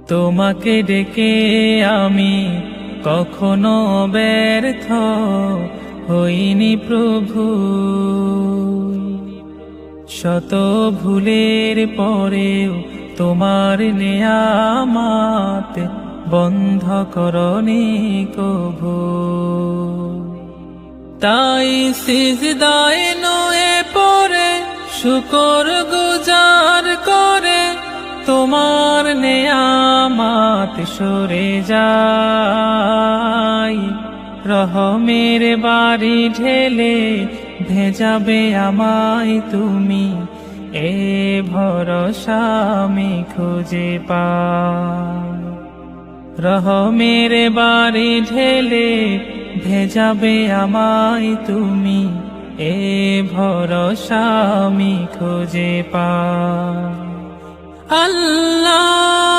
তোমাকে ডেকে আমি কখনো ব্যর্থ হইনি প্রভু। শত ভুলের পরেও তোমার নেয়ামত বন্ধ করনি কভু। তাই সিজদায় নুয়ে পড়ে শুকর গুজার করে তোমার নেয়ামত সরে যায়। রহমের বাড়ি ঢেলে ভেজাবে আমায় তুমি, এ ভরসা আমি খুঁজে পাই। রহমের বাড়ি ঢেলে ভেজাবে আমায় তুমি, এ ভরসা আমি খুঁজে পাই। আল্লাহ